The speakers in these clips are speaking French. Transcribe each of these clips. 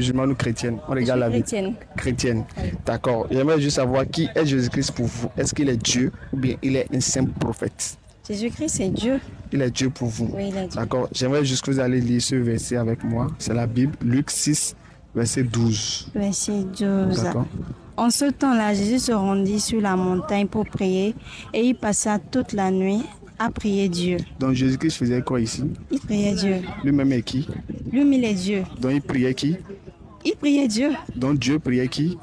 Musulmane ou chrétienne? On Je regarde suis la Bible. chrétienne. Chrétienne. Oui. D'accord. J'aimerais juste savoir qui est Jésus-Christ pour vous. Est-ce qu'il est Dieu ou bien il est un simple prophète? Jésus-Christ, c'est Dieu. Il est Dieu pour vous. Oui, il est Dieu. D'accord. J'aimerais juste que vous allez lire ce verset avec moi. C'est la Bible, Luc 6, verset 12. Verset 12. D'accord. En ce temps-là, Jésus se rendit sur la montagne pour prier et il passa toute la nuit à prier Dieu. Donc Jésus-Christ faisait quoi ici? Il priait Dieu. Lui-même est qui? Lui, il est Dieu. Donc il priait qui? Il priait Dieu. Donc Dieu priait qui?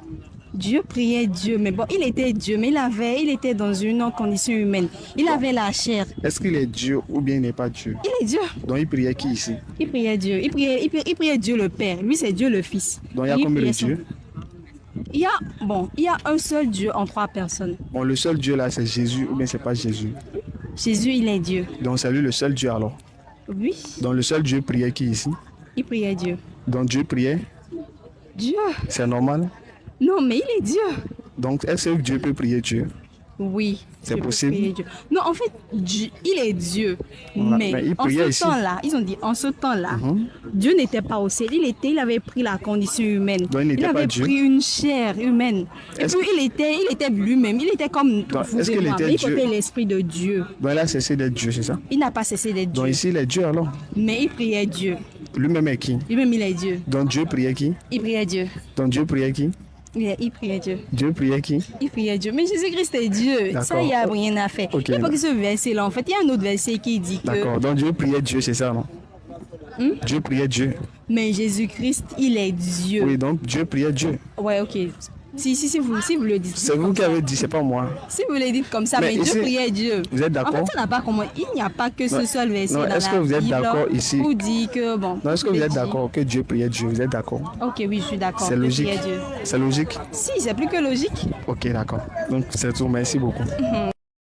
Dieu priait Dieu. Mais bon, il était Dieu, mais il était dans une condition humaine. Il avait la chair. Est-ce qu'il est Dieu ou bien il n'est pas Dieu? Il est Dieu. Donc il priait qui ici? Il priait Dieu. Il priait Dieu le Père. Lui, c'est Dieu le Fils. Donc il y a Et combien de priait son- dieux? Il y a un seul Dieu en 3 personnes. Bon, le seul Dieu là, c'est Jésus ou bien c'est pas Jésus? Jésus, il est Dieu. Donc c'est lui le seul Dieu alors. Oui, Donc le seul Dieu priait qui ici? il priait Dieu. Donc Dieu priait, Dieu? c'est normal. Non, mais il est Dieu. Donc est-ce que Dieu peut prier Dieu? Oui. C'est Dieu peut possible? prier Dieu. Non, en fait, il est Dieu. Voilà, Mais mais il en priait ce ici. temps-là, ils ont dit, en ce temps-là, Dieu n'était pas au ciel. Il avait pris la condition humaine. Donc, il n'était pas avait Dieu. pris une chair humaine. Et Est-ce puis il était lui-même. Il était comme Donc, vous est-ce et qu'il moi. était Mais il Dieu? portait l'esprit de Dieu. Donc il a cessé d'être Dieu, c'est ça? Il n'a pas cessé d'être Donc Dieu. ici il est Dieu alors. Mais il priait Dieu. Lui-même est qui? Lui-même, il est Dieu. Donc Dieu priait qui? Il priait Dieu. Donc Dieu priait qui? Il priait Dieu. Dieu priait qui? Il priait Dieu. Mais Jésus-Christ est Dieu. Ça, D'accord. il n'y a rien à faire. Ok. Il n'y a pas que ce verset-là. En fait, il y a un autre verset qui dit que D'accord. Donc Dieu priait Dieu, c'est ça, non? Dieu priait Dieu. mais Jésus-Christ, il est Dieu. Oui, donc Dieu priait Dieu. Ouais, ok. Si vous le dites. C'est vous comme qui ça. avez dit, c'est pas moi. Si vous le dites comme ça, Mais mais, ici, Dieu priait Dieu. vous êtes d'accord? En fait, ça n'a pas comment. Il n'y a pas que ce Non. seul verset Non, dans est-ce la que vous êtes Bible d'accord ici? où dit que bon. Non, est-ce que vous il êtes dit- d'accord que Dieu priait Dieu? Vous êtes d'accord? Ok, oui, je suis d'accord. C'est Dieu logique. priait Dieu. C'est logique? Si, c'est plus que logique. Ok, d'accord. Donc c'est tout. Merci beaucoup.